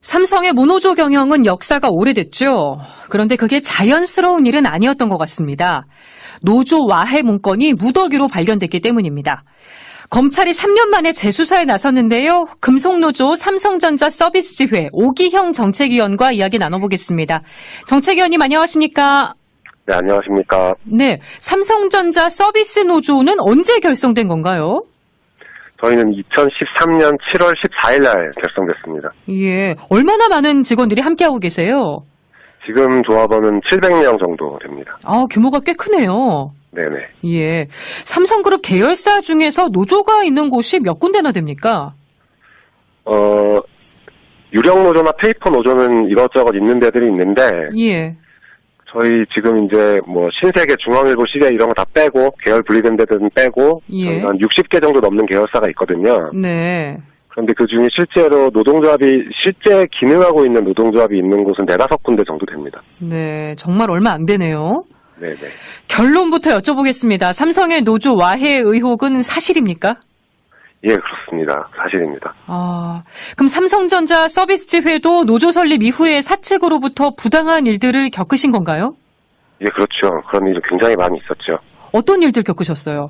삼성의 모노조 경영은 역사가 오래됐죠. 그런데 그게 자연스러운 일은 아니었던 것 같습니다. 노조 와해 문건이 무더기로 발견됐기 때문입니다. 검찰이 3년 만에 재수사에 나섰는데요. 금속노조 삼성전자 서비스지회 오기형 정책위원과 이야기 나눠보겠습니다. 정책위원님 안녕하십니까? 네, 안녕하십니까? 네, 삼성전자 서비스노조는 언제 결성된 건가요? 저희는 2013년 7월 14일 날 결성됐습니다. 예, 얼마나 많은 직원들이 함께하고 계세요? 지금 조합원은 700명 정도 됩니다. 규모가 꽤 크네요. 네네. 예, 삼성그룹 계열사 중에서 노조가 있는 곳이 몇 군데나 됩니까? 유령 노조나 페이퍼 노조는 이것저것 있는 데들이 있는데, 예. 저희 지금 이제 뭐 신세계, 중앙일보, 시대 이런 거 다 빼고 계열 분리된 데들은 빼고 예. 저희가 한 60개 정도 넘는 계열사가 있거든요. 네. 그런데 그 중에 실제로 실제 기능하고 있는 노동조합이 있는 곳은 4-5군데 정도 됩니다. 네, 정말 얼마 안 되네요. 네네. 결론부터 여쭤보겠습니다. 삼성의 노조 와해 의혹은 사실입니까? 예, 그렇습니다. 사실입니다. 그럼 삼성전자 서비스지회도 노조 설립 이후에 사측으로부터 부당한 일들을 겪으신 건가요? 예, 그렇죠. 그런 일이 굉장히 많이 있었죠. 어떤 일들 겪으셨어요?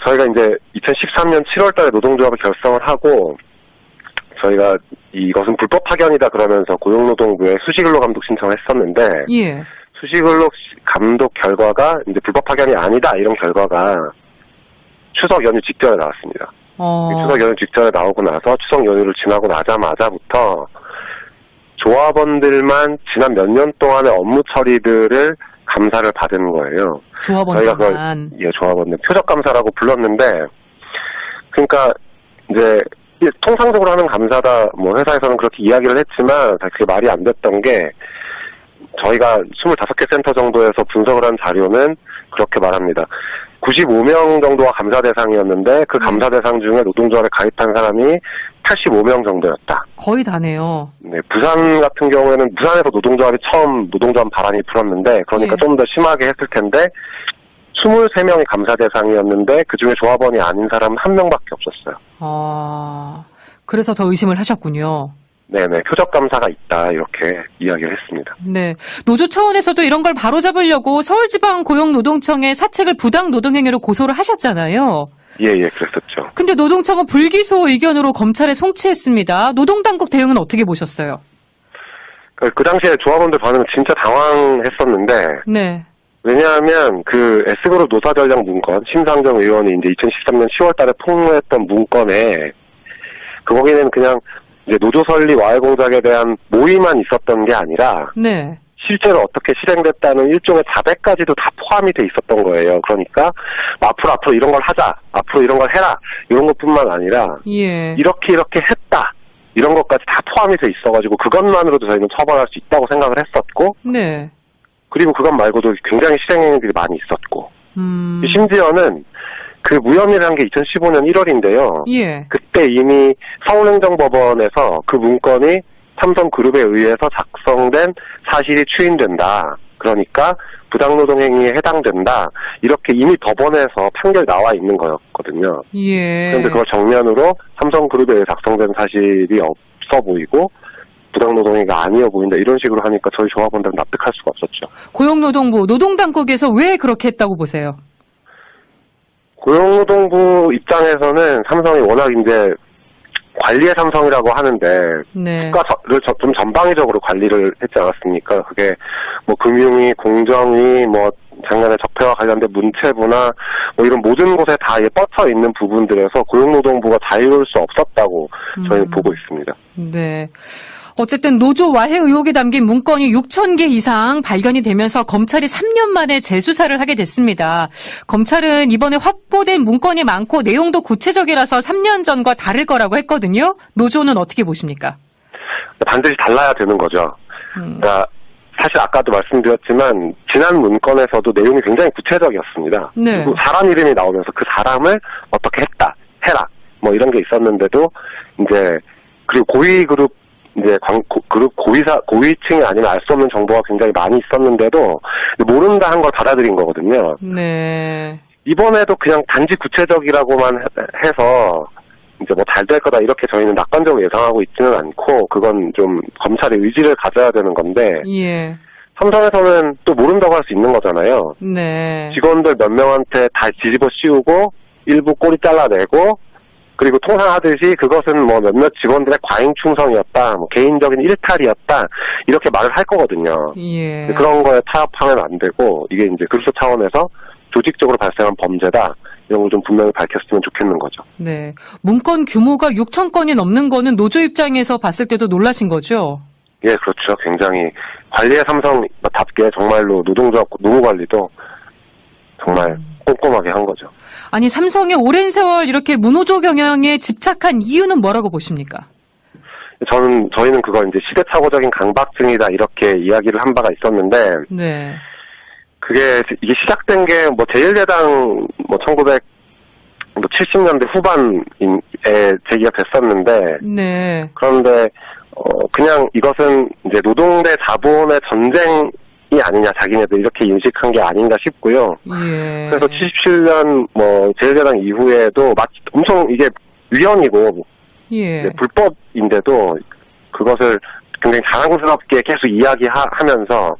저희가 이제 2013년 7월 달에 노동조합을 결성을 하고, 저희가 이것은 불법 파견이다 그러면서 고용노동부에 수시근로 감독 신청을 했었는데, 예. 수시근로 감독 결과가 이제 불법 파견이 아니다 이런 결과가 추석 연휴 직전에 나왔습니다. 추석 연휴 직전에 나오고 나서 추석 연휴를 지나고 나자마자부터 조합원들만 지난 몇 년 동안의 업무 처리들을 감사를 받은 거예요. 조합원들만. 예, 조합원들 표적 감사라고 불렀는데, 그러니까 이제 통상적으로 하는 감사다. 뭐 회사에서는 그렇게 이야기를 했지만 그게 말이 안 됐던 게, 저희가 25개 센터 정도에서 분석을 한 자료는 그렇게 말합니다. 95명 정도가 감사 대상이었는데 그 감사 대상 중에 노동조합에 가입한 사람이 85명 정도였다. 거의 다네요. 네, 부산 같은 경우에는 부산에서 노동조합이 처음 노동조합 바람이 불었는데, 그러니까 좀 더 심하게 했을 텐데 23명이 감사 대상이었는데 그중에 조합원이 아닌 사람은 1명밖에 없었어요. 그래서 더 의심을 하셨군요. 네네, 표적 감사가 있다 이렇게 이야기를 했습니다. 네, 노조 차원에서도 이런 걸 바로잡으려고 서울지방고용노동청에 사측을 부당 노동행위로 고소를 하셨잖아요. 예, 그랬었죠. 근데 노동청은 불기소 의견으로 검찰에 송치했습니다. 노동당국 대응은 어떻게 보셨어요? 그 당시에 조합원들 반응은 진짜 당황했었는데, 네. 왜냐하면 그 S그룹 노사전략 문건, 심상정 의원이 이제 2013년 10월 달에 폭로했던 문건에, 거기는 그냥 이제 노조 설립 와해 공작에 대한 모의만 있었던 게 아니라, 네. 실제로 어떻게 실행됐다는 일종의 자백까지도 다 포함이 돼 있었던 거예요. 그러니까 앞으로 이런 걸 하자, 앞으로 이런 걸 해라, 이런 것뿐만 아니라 이렇게 했다, 이런 것까지 다 포함이 돼 있어가지고 그것만으로도 저희는 처벌할 수 있다고 생각을 했었고, 네. 그리고 그것 말고도 굉장히 실행행위들이 많이 있었고, 심지어는 그 무혐의를 한 게 2015년 1월인데요. 그때 이미 서울행정법원에서 그 문건이 삼성그룹에 의해서 작성된 사실이 추인된다. 그러니까 부당노동행위에 해당된다. 이렇게 이미 법원에서 판결 나와 있는 거였거든요. 그런데 그걸 정면으로 삼성그룹에 의해 작성된 사실이 없어 보이고 부당노동행위가 아니어 보인다. 이런 식으로 하니까 저희 조합원들은 납득할 수가 없었죠. 고용노동부, 노동당국에서 왜 그렇게 했다고 보세요? 고용노동부 입장에서는 삼성이 워낙 이제 관리의 삼성이라고 하는데, 네. 국가를 좀 전방위적으로 관리를 했지 않았습니까? 그게 뭐 금융위, 공정위, 뭐 작년에 적폐와 관련된 문체부나 뭐 이런 모든 곳에 다 뻗쳐 있는 부분들에서 고용노동부가 자유로울 수 없었다고 저희는 보고 있습니다. 네. 어쨌든 노조 와해 의혹이 담긴 문건이 6,000개 이상 발견이 되면서 검찰이 3년 만에 재수사를 하게 됐습니다. 검찰은 이번에 확보된 문건이 많고 내용도 구체적이라서 3년 전과 다를 거라고 했거든요. 노조는 어떻게 보십니까? 반드시 달라야 되는 거죠. 그러니까 사실 아까도 말씀드렸지만 지난 문건에서도 내용이 굉장히 구체적이었습니다. 네. 그리고 사람 이름이 나오면서 그 사람을 어떻게 했다, 해라, 뭐 이런 게 있었는데도 이제 그리고 고위그룹 이제 그룹 고위층이 아니면 알 수 없는 정보가 굉장히 많이 있었는데도 모른다 한 걸 받아들인 거거든요. 네. 이번에도 그냥 단지 구체적이라고만 해서 이제 뭐 잘 될 거다 이렇게 저희는 낙관적으로 예상하고 있지는 않고 그건 좀 검찰의 의지를 가져야 되는 건데 예. 삼성에서는 또 모른다고 할 수 있는 거잖아요. 네. 직원들 몇 명한테 다 뒤집어 씌우고 일부 꼬리 잘라내고 그리고 통상하듯이 그것은 뭐 몇몇 직원들의 과잉 충성이었다, 뭐 개인적인 일탈이었다 이렇게 말을 할 거거든요. 예. 그런 거에 타협하면 안 되고 이게 이제 급수 차원에서 조직적으로 발생한 범죄다 이런 걸 좀 분명히 밝혔으면 좋겠는 거죠. 네. 문건 규모가 6천 건이 넘는 거는 노조 입장에서 봤을 때도 놀라신 거죠? 예, 그렇죠. 굉장히 관리의 삼성답게 정말로 노동조합 노무 관리도 정말 꼼꼼하게 한 거죠. 아니, 삼성의 오랜 세월 이렇게 무노조 경영에 집착한 이유는 뭐라고 보십니까? 저희는 그걸 이제 시대착오적인 강박증이다 이렇게 이야기를 한 바가 있었는데 네. 이게 시작된 게 뭐 제1야당 뭐 1970년대 후반에 제기가 됐었는데 네. 그런데 그냥 이것은 이제 노동대 자본의 전쟁이 아니냐 자기네들 이렇게 인식한 게 아닌가 싶고요. 예. 그래서 77년 뭐 제1야당 이후에도 엄청 이게 위헌이고 예. 불법인데도 그것을 굉장히 자랑스럽게 계속 이야기하면서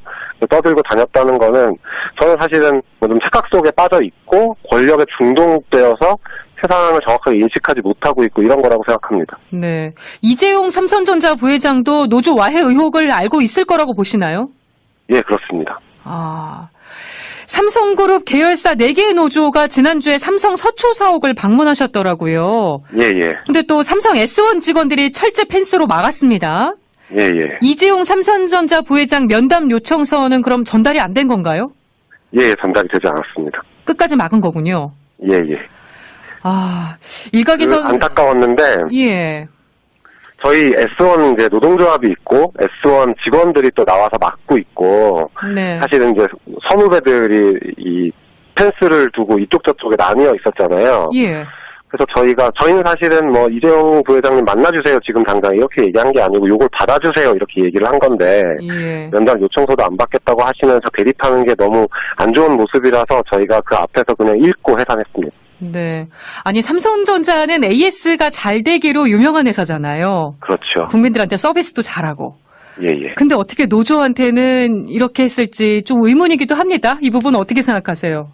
떠들고 다녔다는 거는 저는 사실은 뭐 좀 착각 속에 빠져 있고 권력에 중독되어서 세상을 정확하게 인식하지 못하고 있고 이런 거라고 생각합니다. 네. 이재용 삼성전자 부회장도 노조 와해 의혹을 알고 있을 거라고 보시나요? 예, 그렇습니다. 아. 삼성그룹 계열사 4개의 노조가 지난주에 삼성 서초 사옥을 방문하셨더라고요. 예, 예. 근데 또 삼성 S1 직원들이 철제 펜스로 막았습니다. 예, 예. 이재용 삼성전자 부회장 면담 요청서는 그럼 전달이 안 된 건가요? 예, 전달이 되지 않았습니다. 끝까지 막은 거군요. 예, 예. 아, 일각에서는 안타까웠는데 예. 저희 S1 이제 노동조합이 있고 S1 직원들이 또 나와서 막고 있고 네. 사실은 이제 선후배들이 이 펜스를 두고 이쪽 저쪽에 나뉘어 있었잖아요. 예. 그래서 저희는 사실은 뭐 이재용 부회장님 만나주세요 지금 당장 이렇게 얘기한 게 아니고 요걸 받아주세요 이렇게 얘기를 한 건데 예. 면담 요청서도 안 받겠다고 하시면서 대립하는 게 너무 안 좋은 모습이라서 저희가 그 앞에서 그냥 읽고 해산했습니다. 네. 아니, 삼성전자는 AS가 잘 되기로 유명한 회사잖아요. 그렇죠. 국민들한테 서비스도 잘하고. 예, 예. 근데 어떻게 노조한테는 이렇게 했을지 좀 의문이기도 합니다. 이 부분은 어떻게 생각하세요?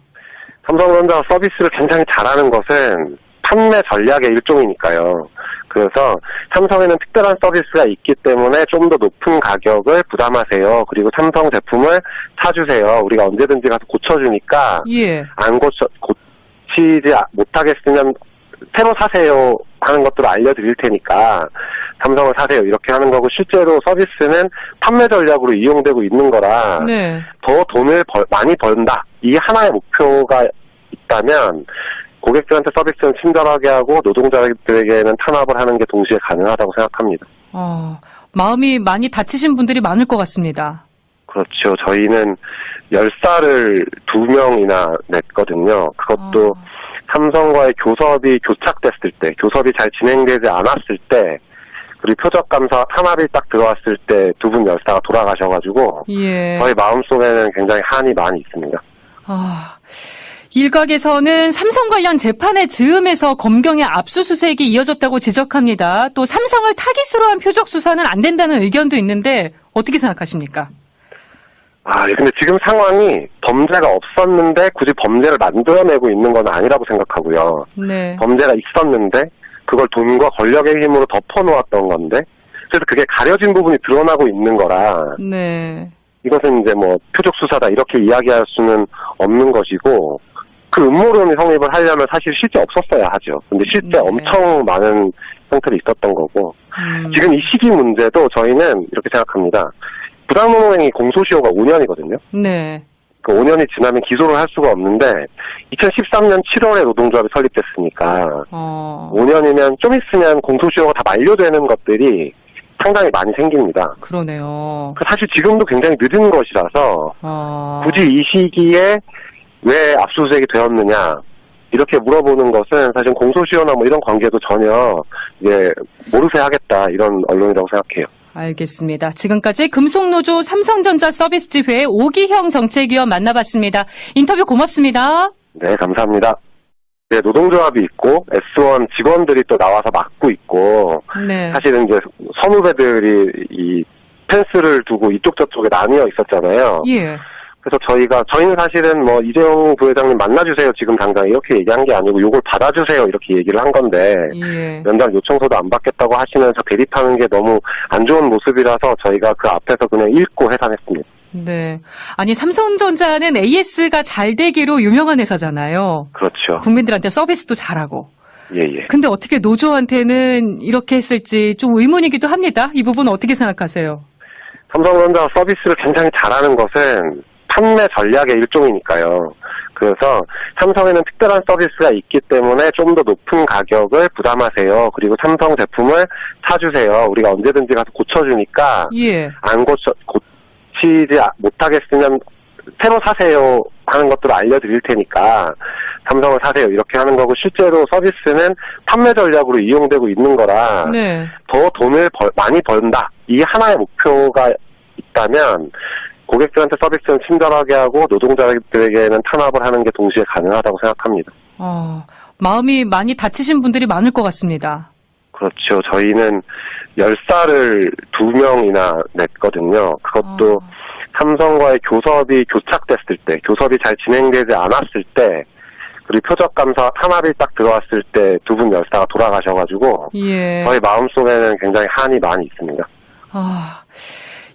삼성전자 서비스를 굉장히 잘하는 것은 판매 전략의 일종이니까요. 그래서 삼성에는 특별한 서비스가 있기 때문에 좀 더 높은 가격을 부담하세요. 그리고 삼성 제품을 사주세요. 우리가 언제든지 가서 고쳐주니까 예. 안 고치지 못하겠으면 새로 사세요 하는 것들을 알려드릴 테니까 삼성을 사세요 이렇게 하는 거고 실제로 서비스는 판매 전략으로 이용되고 있는 거라 네. 더 돈을 많이 번다 이 하나의 목표가 있다면 고객들한테 서비스는 친절하게 하고 노동자들에게는 탄압을 하는 게 동시에 가능하다고 생각합니다. 마음이 많이 다치신 분들이 많을 것 같습니다. 그렇죠. 저희는 10살을 2명이나 냈거든요. 그것도 삼성과의 교섭이 교착됐을 때, 교섭이 잘 진행되지 않았을 때, 그리고 표적감사 탄압이 딱 들어왔을 때 두 분 열사가 돌아가셔가지고 예. 저희 마음속에는 굉장히 한이 많이 있습니다. 일각에서는 삼성 관련 재판의 즈음에서 검경의 압수수색이 이어졌다고 지적합니다. 또 삼성을 타깃으로 한 표적 수사는 안 된다는 의견도 있는데 어떻게 생각하십니까? 근데 지금 상황이 범죄가 없었는데 굳이 범죄를 만들어내고 있는 건 아니라고 생각하고요. 네. 범죄가 있었는데 그걸 돈과 권력의 힘으로 덮어놓았던 건데 그래서 그게 가려진 부분이 드러나고 있는 거라 네. 이것은 이제 뭐 표적 수사다 이렇게 이야기할 수는 없는 것이고 그 음모론이 성립을 하려면 사실 실제 없었어야 하죠. 근데 실제 네. 엄청 많은 형태로 있었던 거고 지금 이 시기 문제도 저희는 이렇게 생각합니다. 부당노동행위 공소시효가 5년이거든요. 네. 그 5년이 지나면 기소를 할 수가 없는데 2013년 7월에 노동조합이 설립됐으니까 5년이면 좀 있으면 공소시효가 다 만료되는 것들이 상당히 많이 생깁니다. 그러네요. 사실 지금도 굉장히 늦은 것이라서 굳이 이 시기에 왜 압수수색이 되었느냐 이렇게 물어보는 것은 사실 공소시효나 뭐 이런 관계도 전혀 이제 모르쇠 하겠다 이런 언론이라고 생각해요. 알겠습니다. 지금까지 금속노조 삼성전자 서비스지회 오기형 정책위원 만나봤습니다. 인터뷰 고맙습니다. 네, 감사합니다. 네, 노동조합이 있고 S1 직원들이 또 나와서 막고 있고 네. 사실은 이제 선후배들이 이 펜스를 두고 이쪽 저쪽에 나뉘어 있었잖아요. 예. 그래서 저희는 사실은 뭐 이재용 부회장님 만나주세요 지금 당장 이렇게 얘기한 게 아니고 요걸 받아주세요 이렇게 얘기를 한 건데 예. 연장 요청서도 안 받겠다고 하시면서 대립하는 게 너무 안 좋은 모습이라서 저희가 그 앞에서 그냥 읽고 해산했습니다. 네. 아니, 삼성전자는 AS가 잘 되기로 유명한 회사잖아요. 그렇죠. 국민들한테 서비스도 잘하고. 예예. 근데 어떻게 노조한테는 이렇게 했을지 좀 의문이기도 합니다. 이 부분 어떻게 생각하세요? 삼성전자가 서비스를 굉장히 잘하는 것은 판매 전략의 일종이니까요. 그래서 삼성에는 특별한 서비스가 있기 때문에 좀 더 높은 가격을 부담하세요. 그리고 삼성 제품을 사주세요. 우리가 언제든지 가서 고쳐주니까 예. 안 고치지 못하겠으면 새로 사세요 하는 것들을 알려드릴 테니까 삼성을 사세요 이렇게 하는 거고 실제로 서비스는 판매 전략으로 이용되고 있는 거라 네. 더 돈을 많이 번다 이 하나의 목표가 있다면 고객들한테 서비스는 친절하게 하고 노동자들에게는 탄압을 하는 게 동시에 가능하다고 생각합니다. 마음이 많이 다치신 분들이 많을 것 같습니다. 그렇죠. 저희는 10살을 2명이나 냈거든요. 그것도 삼성과의 교섭이 교착됐을 때, 교섭이 잘 진행되지 않았을 때, 그리고 표적감사 탄압이 딱 들어왔을 때 두 분 열사가 돌아가셔가지고 예. 저희 마음속에는 굉장히 한이 많이 있습니다.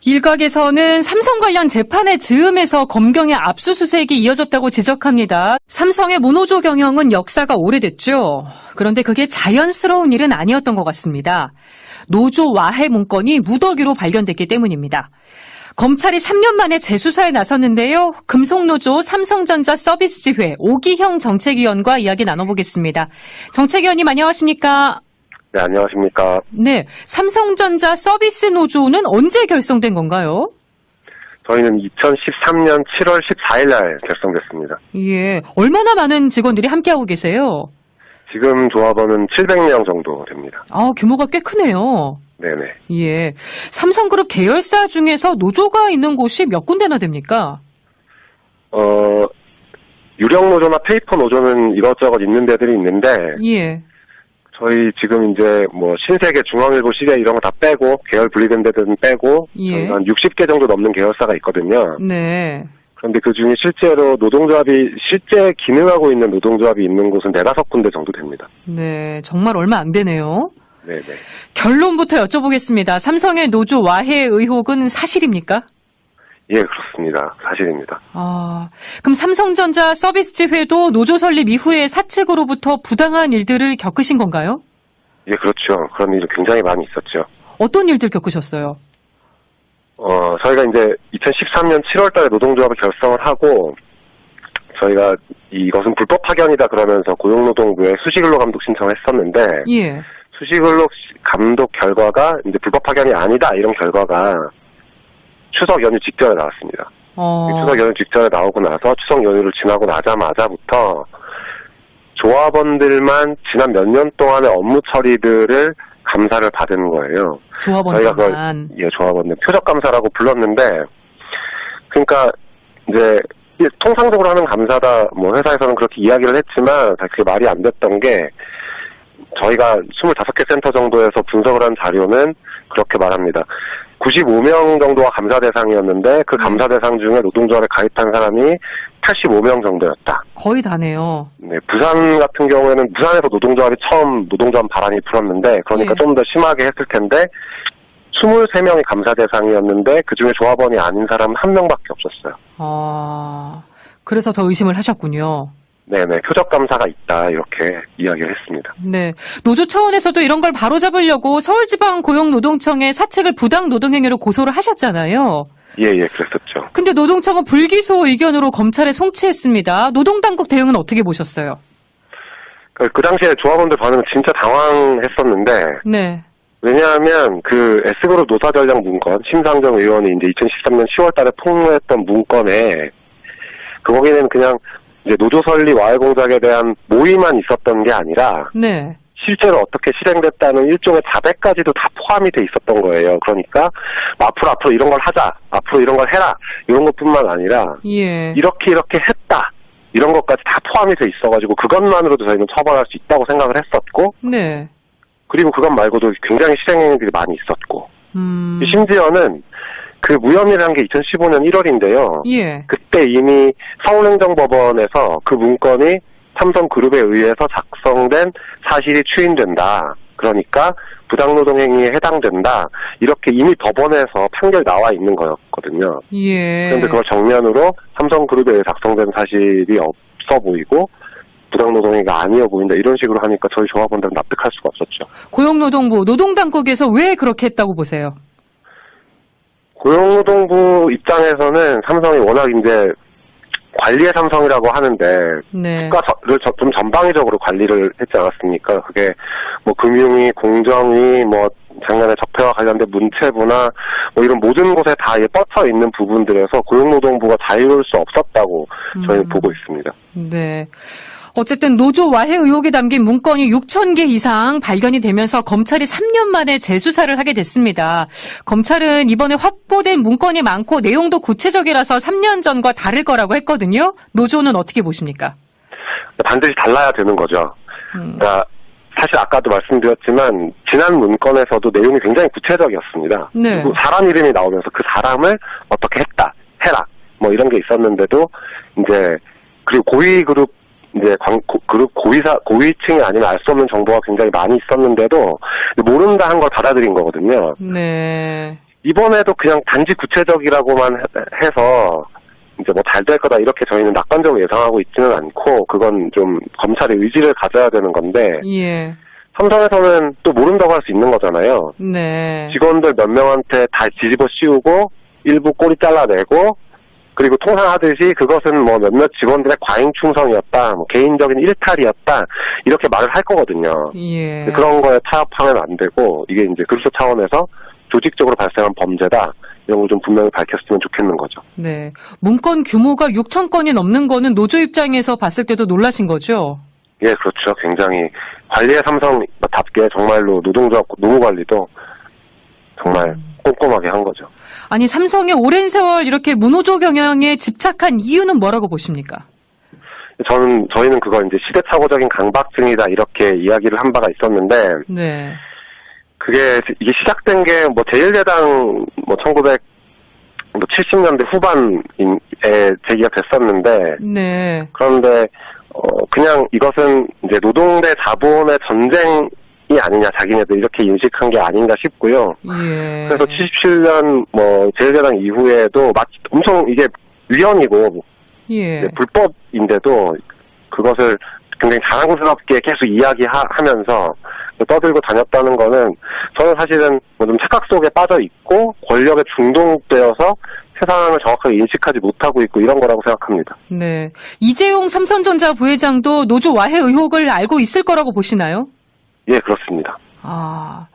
일각에서는 삼성 관련 재판의 즈음에서 검경의 압수수색이 이어졌다고 지적합니다. 삼성의 모노조 경영은 역사가 오래됐죠. 그런데 그게 자연스러운 일은 아니었던 것 같습니다. 노조 와해 문건이 무더기로 발견됐기 때문입니다. 검찰이 3년 만에 재수사에 나섰는데요. 금속노조 삼성전자 서비스지회 오기형 정책위원과 이야기 나눠보겠습니다. 정책위원님 안녕하십니까? 네, 안녕하십니까. 네, 삼성전자 서비스노조는 언제 결성된 건가요? 저희는 2013년 7월 14일 날 결성됐습니다. 예, 얼마나 많은 직원들이 함께하고 계세요? 지금 조합원은 700명 정도 됩니다. 규모가 꽤 크네요. 네네. 예, 삼성그룹 계열사 중에서 노조가 있는 곳이 몇 군데나 됩니까? 유령 노조나 페이퍼 노조는 이것저것 있는 데들이 있는데, 예. 저희 지금 이제 뭐 신세계, 중앙일보, 시대 이런 거 다 빼고, 계열 분리된 데들은 빼고, 예. 한 60개 정도 넘는 계열사가 있거든요. 네. 그런데 그 중에 실제로 실제 기능하고 있는 노동조합이 있는 곳은 4-5군데 정도 됩니다. 네, 정말 얼마 안 되네요. 네네. 결론부터 여쭤보겠습니다. 삼성의 노조 와해 의혹은 사실입니까? 예, 그렇습니다. 사실입니다. 그럼 삼성전자 서비스지회도 노조 설립 이후에 사측으로부터 부당한 일들을 겪으신 건가요? 예, 그렇죠. 그런 일이 굉장히 많이 있었죠. 어떤 일들 겪으셨어요? 저희가 이제 2013년 7월 달에 노동조합을 결성을 하고, 저희가 이것은 불법 파견이다 그러면서 고용노동부에 수시근로 감독 신청을 했었는데, 예. 수시근로 감독 결과가 이제 불법 파견이 아니다 이런 결과가 추석 연휴 직전에 나왔습니다. 추석 연휴 직전에 나오고 나서 추석 연휴를 지나고 나자마자부터 조합원들만 지난 몇 년 동안의 업무 처리들을 감사를 받은 거예요. 조합원들만. 예, 조합원들 표적 감사라고 불렀는데, 그러니까 이제 통상적으로 하는 감사다. 뭐 회사에서는 그렇게 이야기를 했지만 그게 말이 안 됐던 게, 저희가 25개 센터 정도에서 분석을 한 자료는 그렇게 말합니다. 95명 정도가 감사 대상이었는데 그 감사 대상 중에 노동조합에 가입한 사람이 85명 정도였다. 거의 다네요. 네, 부산 같은 경우에는 부산에서 노동조합이 처음 노동조합 바람이 불었는데 그러니까 좀 더 심하게 했을 텐데 23명이 감사 대상이었는데 그중에 조합원이 아닌 사람은 1명밖에 없었어요. 그래서 더 의심을 하셨군요. 네네, 표적 감사가 있다 이렇게 이야기를 했습니다. 네, 노조 차원에서도 이런 걸 바로잡으려고 서울지방고용노동청에 사측을 부당 노동행위로 고소를 하셨잖아요. 예, 그랬었죠. 근데 노동청은 불기소 의견으로 검찰에 송치했습니다. 노동당국 대응은 어떻게 보셨어요? 그 당시에 조합원들 반응은 진짜 당황했었는데, 네. 왜냐하면 그 S그룹 노사전략 문건, 심상정 의원이 이제 2013년 10월 달에 폭로했던 문건에, 거기는 그냥 이제 노조 설립 와해 공작에 대한 모의만 있었던 게 아니라, 네. 실제로 어떻게 실행됐다는 일종의 자백까지도 다 포함이 돼 있었던 거예요. 그러니까 앞으로 이런 걸 하자, 앞으로 이런 걸 해라 이런 것뿐만 아니라 예. 이렇게 했다 이런 것까지 다 포함이 돼 있어가지고 그것만으로도 저희는 처벌할 수 있다고 생각을 했었고, 네. 그리고 그것 말고도 굉장히 실행행위들이 많이 있었고, 심지어는 그 무혐의라는 게 2015년 1월인데요. 예. 그때 이미 서울행정법원에서 그 문건이 삼성그룹에 의해서 작성된 사실이 추인된다. 그러니까 부당노동행위에 해당된다. 이렇게 이미 법원에서 판결 나와 있는 거였거든요. 예. 그런데 그걸 정면으로 삼성그룹에 의해 작성된 사실이 없어 보이고 부당노동행위가 아니어 보인다. 이런 식으로 하니까 저희 조합원들은 납득할 수가 없었죠. 고용노동부, 노동당국에서 왜 그렇게 했다고 보세요? 고용노동부 입장에서는 삼성이 워낙 이제 관리의 삼성이라고 하는데 네. 국가를 좀 전방위적으로 관리를 했지 않았습니까? 그게 뭐 금융위, 공정위, 뭐 작년에 적폐와 관련된 문체부나 뭐 이런 모든 곳에 다 뻗쳐 있는 부분들에서 고용노동부가 자유로울 수 없었다고 저희는 보고 있습니다. 네. 어쨌든 노조 와해 의혹이 담긴 문건이 6,000개 이상 발견이 되면서 검찰이 3년 만에 재수사를 하게 됐습니다. 검찰은 이번에 확보된 문건이 많고 내용도 구체적이라서 3년 전과 다를 거라고 했거든요. 노조는 어떻게 보십니까? 반드시 달라야 되는 거죠. 그러니까 사실 아까도 말씀드렸지만 지난 문건에서도 내용이 굉장히 구체적이었습니다. 네. 그리고 사람 이름이 나오면서 그 사람을 어떻게 해라 뭐 이런 게 있었는데도 이제 그리고 고위 그룹 이제 그룹 고위층이 아니면 알 수 없는 정보가 굉장히 많이 있었는데도 모른다 한 걸 받아들인 거거든요. 네. 이번에도 그냥 단지 구체적이라고만 해서 이제 뭐 잘 될 거다 이렇게 저희는 낙관적으로 예상하고 있지는 않고 그건 좀 검찰의 의지를 가져야 되는 건데 예. 삼성에서는 또 모른다고 할 수 있는 거잖아요. 네. 직원들 몇 명한테 다 뒤집어 씌우고 일부 꼬리 잘라내고 그리고 통상하듯이 그것은 뭐 몇몇 직원들의 과잉 충성이었다, 뭐 개인적인 일탈이었다 이렇게 말을 할 거거든요. 예. 그런 거에 타협하면 안 되고 이게 이제 그룹소 차원에서 조직적으로 발생한 범죄다 이런 걸 좀 분명히 밝혔으면 좋겠는 거죠. 네. 문건 규모가 6,000건이 넘는 거는 노조 입장에서 봤을 때도 놀라신 거죠? 예, 그렇죠. 굉장히 관리의 삼성답게 정말로 노동조합 노무 관리도 정말 꼼꼼하게 한 거죠. 아니 삼성이 오랜 세월 이렇게 무노조 경영에 집착한 이유는 뭐라고 보십니까? 저희는 그걸 이제 시대착오적인 강박증이다 이렇게 이야기를 한 바가 있었는데 네. 이게 시작된 게 뭐 제1야당 뭐 1970년대 후반에 제기가 됐었는데 네. 그런데 그냥 이것은 이제 노동 대 자본의 전쟁이 아니냐 자기네들 이렇게 인식한 게 아닌가 싶고요. 예. 그래서 77년 뭐 제1야당 이후에도 엄청 이게 위헌이고 예. 불법인데도 그것을 굉장히 자랑스럽게 계속 이야기하면서 떠들고 다녔다는 거는 저는 사실은 뭐 좀 착각 속에 빠져 있고 권력에 중독되어서 세상을 정확하게 인식하지 못하고 있고 이런 거라고 생각합니다. 네. 이재용 삼성전자 부회장도 노조 와해 의혹을 알고 있을 거라고 보시나요? 예, 그렇습니다. 아.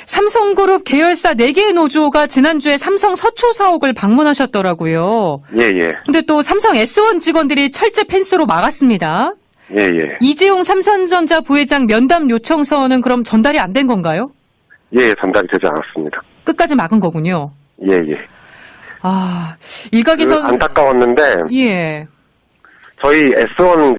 삼성그룹 계열사 4개의 노조가 지난주에 삼성 서초 사옥을 방문하셨더라고요. 예, 예. 근데 또 삼성 S1 직원들이 철제 펜스로 막았습니다. 예, 예. 이재용 삼성전자 부회장 면담 요청서는 그럼 전달이 안 된 건가요? 예, 전달이 되지 않았습니다. 끝까지 막은 거군요. 예, 예. 아, 일각에서는 안타까웠는데 예. 저희 S1